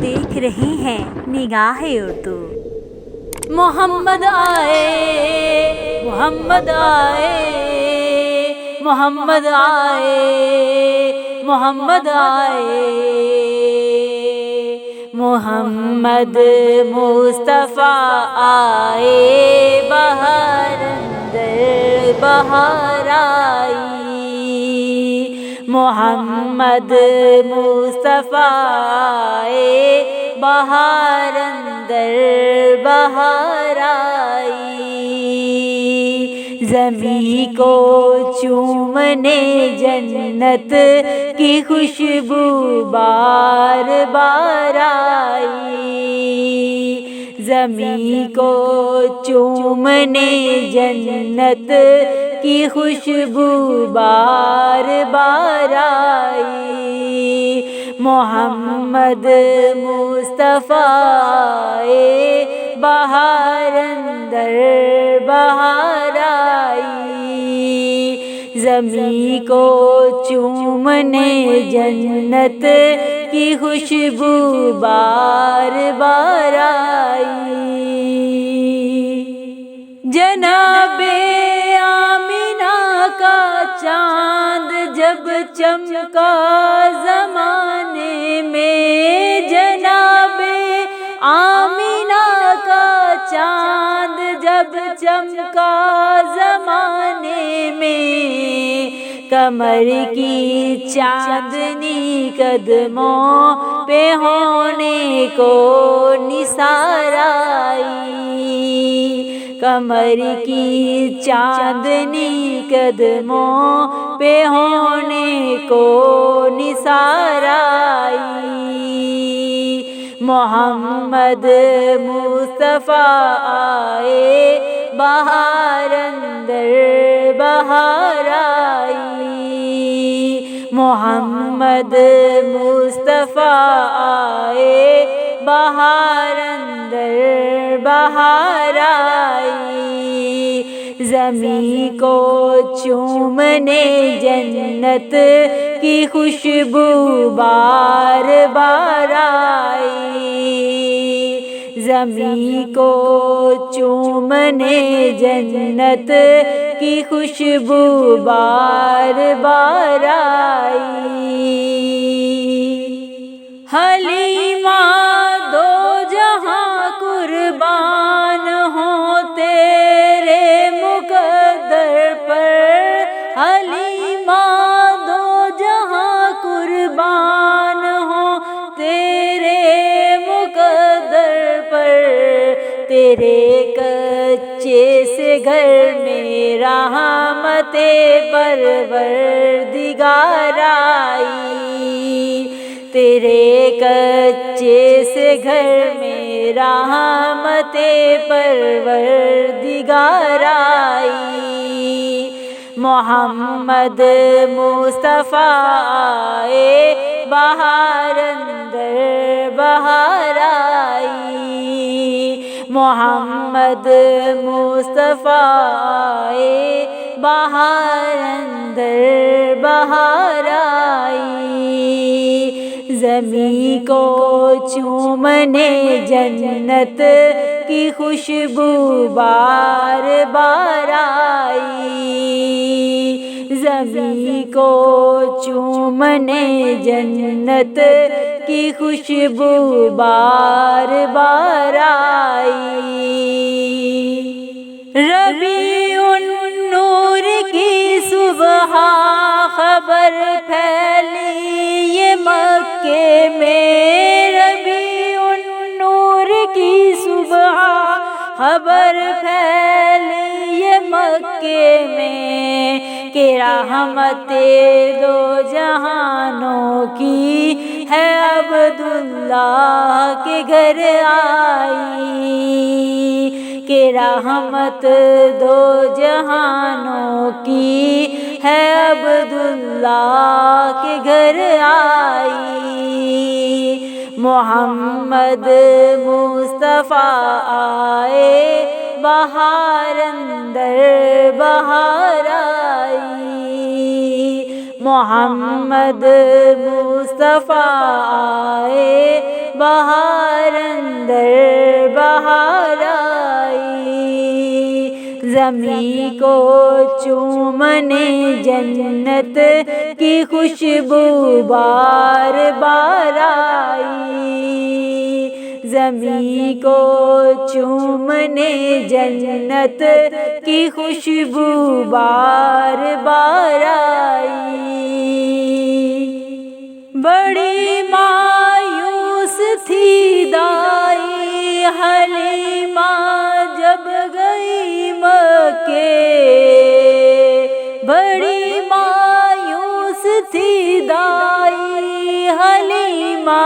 دیکھ رہے ہیں نگاہ اردو۔ محمد آئے، محمد آئے، محمد آئے، محمد آئے، محمد مصطفیٰ آئے، بہار اندر بہار آئی، محمد مصطفیٰ آئے، بہار اندر بہار آئی، زمین کو چومنے جنت کی خوشبو بار بار آئی، زمین کو چومنے جنت کی خوشبو بار بار آئی، محمد مصطفیٰ آئے، بہار اندر بہار آئی، زمین کو چومنے جنت کی خوشبو بار بار آئی، جناب آمینہ کا چاند جب چمکا زمانے میں، جناب آمینہ کا چاند جب چمکا زمانے میں، کمر کی چاندنی قدموں پہ ہونے کو نثار آئی، کمر کی چاندنی قدموں پہ ہونے کو نثار آئی، محمد مصطفیٰ آئے، بہار اندر بہار آئی، محمد مصطفیٰ آئے، بہار اندر بہار آئی، زمین کو چومنے جنت کی خوشبو بار بار آئی، زمین کو چومنے جنت کی خوشبو بار بار آئی، حلیمہ دو جہاں قربان ہوں تیرے مقدر پر، حلیمہ دو جہاں قربان ہوں تیرے مقدر پر، تیرے کچے سے گھر میں رحمت پروردگار آئی، تیرے کچے سے گھر میں رحمت پروردگار آئی، محمد مصطفیٰ آئے، بہار اندر بہار آئی، محمد مصطفیٰ آئے، بہار اندر بہار آئی، زمین کو چومنے جنت کی خوشبو بار بار آئی، زمین کو چومنے جنت کی خوشبو بار بار آئی، ربیع النور کی صبح خبر پھیلی یہ مکے میں، ربیع النور کی صبح خبر پھیلی یہ مکے میں، کہ رحمت دو جہانوں کی ہے عبداللہ کے گھر آئی، کہ رحمت دو جہانوں کی ہے عبداللہ کے گھر آئی، محمد مصطفیٰ آئے، بہار اندر بہار آئی، محمد مصطفیٰ آئے، بہار زمیں کو چومنے جنت کی خوشبو بار بار آئی، زمیں کو چومنے جنت کی خوشبو بار بار آئی۔ بڑی مایوس تھی دائی حلیمہ جب گئی مکے، بڑی مایوس تھی دائی حلیمہ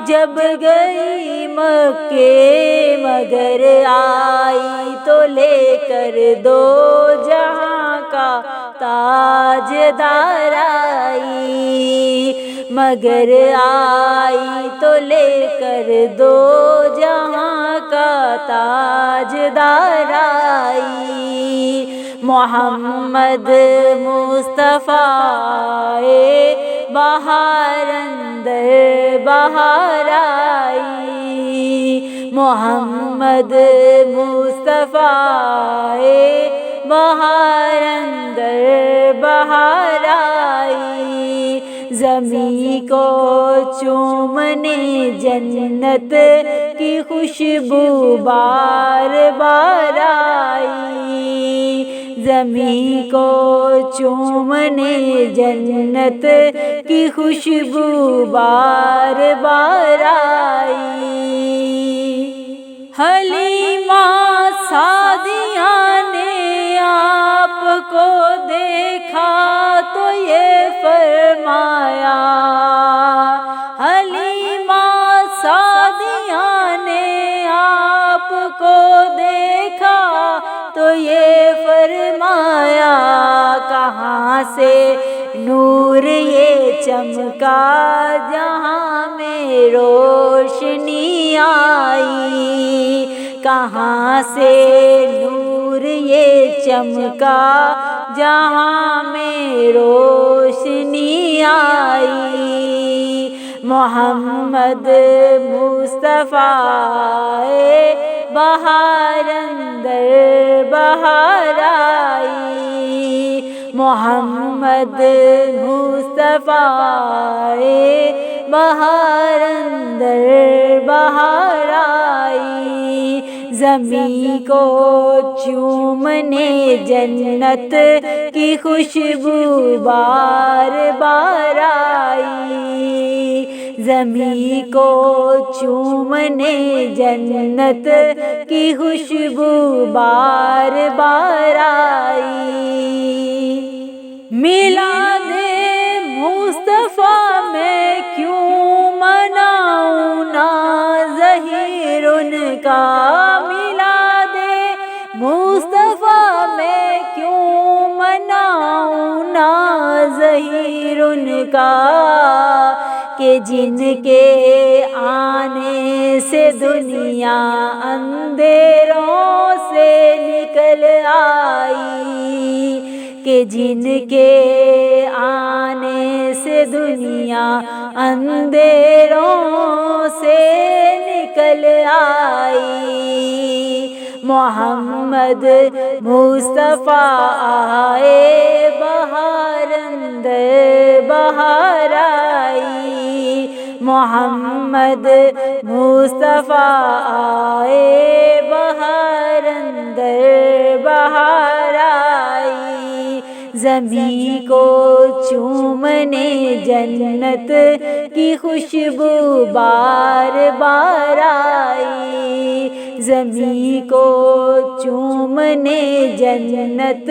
جب گئی مکے، مگر آئی تو لے کر دو جہاں کا تاجدار آئی، مگر آئی تو لے کر دو جہاں کا تاجدار آئی۔ محمد مصطفیٰ آئے بہار اندر بہار آئی، محمد مصطفیٰ آئے بہار اندر بہار آئی، زمیں کو چومنے جنت کی خوشبو بار بار آئی، زمیں کو چومنے جنت کی خوشبو بار بار آئی۔ حلیمہ سعدیہ نے آپ کو دیکھا تو یہ فرمایا، حلیمہ سعدیہ نے آپ کو دیکھا تو یہ فرمایا، کہاں سے نور یہ چمکا جہاں میں روشنی آئی، کہاں سے نور یہ چمکا جہاں میں روشنی آئی، محمد مصطفیٰ آئے بہار اندر بہار آئی، محمد مصطفیٰ آئے بہار اندر بہار آئی، زمیں کو چومنے جنت کی خوشبو بار بار آئی، زمیں کو چومنے جنت کی خوشبو بار بار آئی۔ میلاد مصطفیٰ میں کیوں مناؤں نا ظہیر ان کا، میلاد مصطفیٰ میں کیوں مناؤں نا ظہیر ان کا، کہ جن کے آنے سے دنیا اندھیروں سے نکل آئی، کہ جن کے آنے سے دنیا اندھیروں سے نکل آئی، محمد مصطفیٰ آئے بہار اندر بہار آئی، محمد مصطفیٰ آئے بہار اندر بہار آئی، زمیں کو چومنے جنت کی خوشبو بار بار آئی، زمیں کو چومنے جنت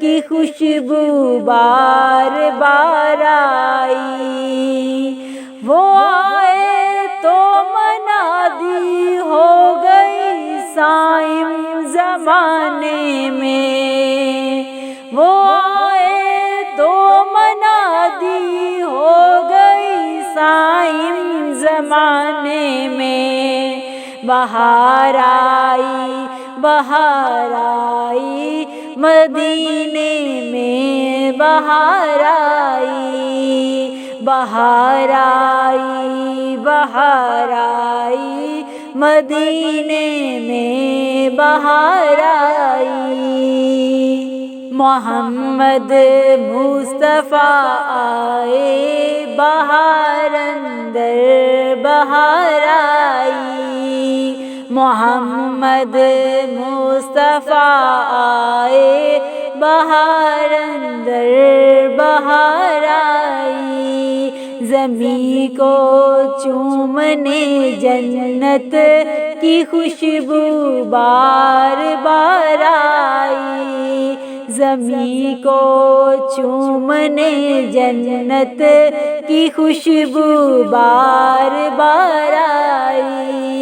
کی خوشبو بار بار آئی، وہ آئے تو منادی ہو گئی صائم زمانے میں، وہ آئے تو منادی ہو گئی صائم زمانے میں، بہار آئی بہار آئی مدینے میں بہار آئی، بہار آئی بہار آئی مدینے میں بہار آئی، محمد مصطفیٰ آئے بہار اندر بہار آئی، محمد مصطفیٰ آئے بہار اندر بہار آئی، زمین کو چومنے جنت کی خوشبو بار بار آئی، زمین کو چومنے جنت کی خوشبو بار بار آئی،